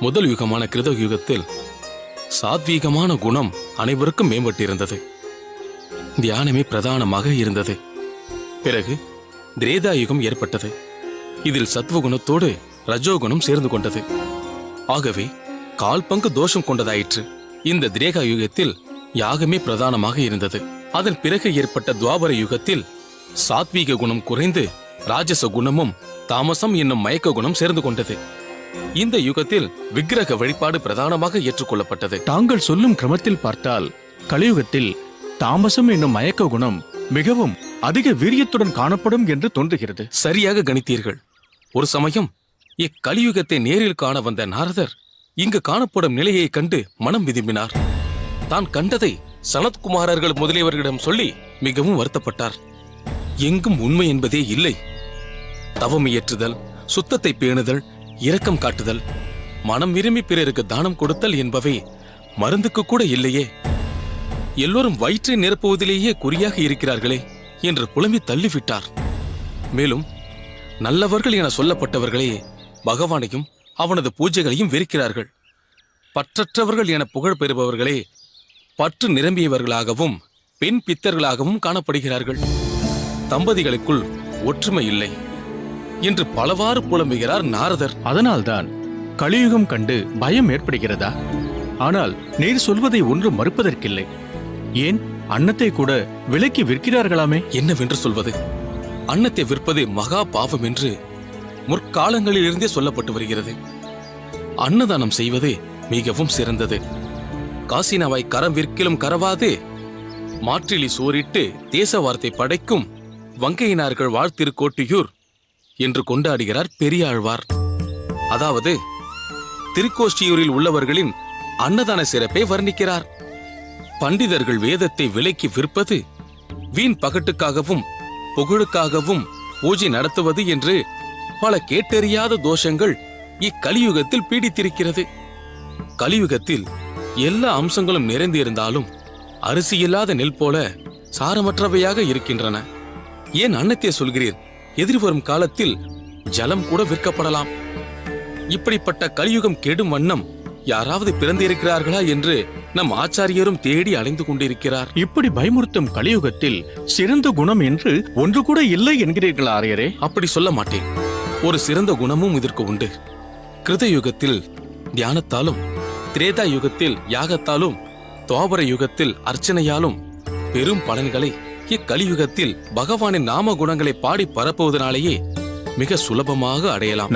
முதல் யுகமான கிருத யுகத்தில் சாத்வீகமான குணம் அனைவருக்கும் மேம்பட்டிருந்தது. தியானமே பிரதானமாக இருந்தது. பிறகு திரேதா யுகம் ஏற்பட்டது. இதில் சத்வகுணத்தோடு ரஜோகுணம் சேர்ந்து கொண்டது. ஆகவே கால் பங்கு தோஷம் கொண்டதாயிற்று. இந்த திரேகா யுகத்தில் யாகமே பிரதானமாக இருந்தது. அதன் பிறகு ஏற்பட்ட துவாபர யுகத்தில் சாத்வீக குணம் குறைந்து ராஜச குணமும் தாமசம் என்னும் மயக்க குணம் சேர்ந்து கொண்டது. இந்த யுகத்தில் விக்கிரக வழிபாடு பிரதானமாக ஏற்றுக்கொள்ளப்பட்டது. தாங்கள் சொல்லும் கிரமத்தில் பார்த்தால் கலியுகத்தில் தாமசம் என்னும் மயக்க குணம் மிகவும் அதிக வீரியத்துடன் காணப்படும் என்று தோன்றுகிறது. சரியாக கணித்தீர்கள். ஒரு சமயம் இக்கலியுகத்தை நேரில் காண வந்த நாரதர் இங்கு காணப்படும் நிலையை கண்டு மனம் விரும்பினார். தான் கண்டதை சனத்குமாரர்கள் முதலியவர்களிடம் சொல்லி மிகவும் வருத்தப்பட்டார். எங்கும் உண்மை என்பதே இல்லை. தவம் இயற்றுதல், சுத்தத்தை பேணுதல், இரக்கம் காட்டுதல், மனம் விரும்பி பிறருக்கு தானம் கொடுத்தல் என்பவை மருந்துக்கு கூட இல்லையே. எல்லோரும் வயிற்றை நிரப்புவதிலேயே குறியாக இருக்கிறார்களே என்று புலம்பி தள்ளிவிட்டார். மேலும் நல்லவர்கள் என சொல்லப்பட்டவர்களே பகவானையும் அவனது பூஜைகளையும் வெறுக்கிறார்கள். பற்றற்றவர்கள் என புகழ் பெறுபவர்களே பற்று நிரம்பியவர்களாகவும் பெண் பித்தர்களாகவும் காணப்படுகிறார்கள். தம்பதிகளுக்குள் ஒற்றுமை இல்லை என்று பலவாறு புலம்புகிறார் நாரதர். அதனால்தான் கலியுகம் கண்டு பயம் ஏற்படுகிறதா? ஆனால் நீர் சொல்வதை ஒன்றும் மறுப்பதற்கில்லை. ஏன் அன்னத்தை கூட விலைக்கு விற்கிறார்களாமே? என்னவென்று சொல்வது? அன்னத்தை விற்பது மகா பாவம் என்று முற்காலங்களிலிருந்தே சொல்லப்பட்டு வருகிறது. அன்னதானம் செய்வதே மிகவும் சிறந்தது. காசினாவாய் கரம் விற்கிலும் கரவாது மாற்றிலி சோறிட்டு தேச வார்த்தை படைக்கும் வங்கையினார்கள் வாழ்த்திருக்கோட்டியூர் என்று கொண்டாடுகிறார் பெரியாழ்வார். அதாவது திருக்கோஷ்டியூரில் உள்ளவர்களின் அன்னதான சிறப்பை வர்ணிக்கிறார். பண்டிதர்கள் வேதத்தை விலைக்கு விற்பது வீண் பகட்டுக்காகவும் புகழுக்காகவும் பூஜை நடத்துவது என்று பல கேட்டறியாத தோஷங்கள் இக்கலியுகத்தில் பீடித்திருக்கிறது. கலியுகத்தில் எல்லா அம்சங்களும் நிறைந்திருந்தாலும் அரிசி இல்லாத நெல் போல சாரமற்றவையாக இருக்கின்றன. ஏன் அன்னத்தை சொல்கிறீர்? எதிர்வரும் காலத்தில் ஜலம் கூட விற்கப்படலாம். இப்படிப்பட்ட கலியுகம் கெடும் வண்ணம் யாராவது பிறந்திருக்கிறார்களா என்று நம் ஆச்சாரியரும் தேடி அலைந்து கொண்டிருக்கிறார். இப்படி பயமுறுத்தும் கலியுகத்தில் சிறந்த குணம் என்று ஒன்று கூட இல்லை என்கிறீர்களா ஆரியரே? அப்படி சொல்ல மாட்டேன். ஒரு சிறந்த குணமும் இதற்கு உண்டு. கிருத யுகத்தில் தியானத்தாலும், திரேதா யுகத்தில் யாகத்தாலும், துவாபர யுகத்தில் அர்ச்சனையாலும் பெரும் பலன்களை இக்கலியுகத்தில் பகவானின் நாம குணங்களை பாடி பரப்புவதனாலேயே மிக சுலபமாக அடையலாம்.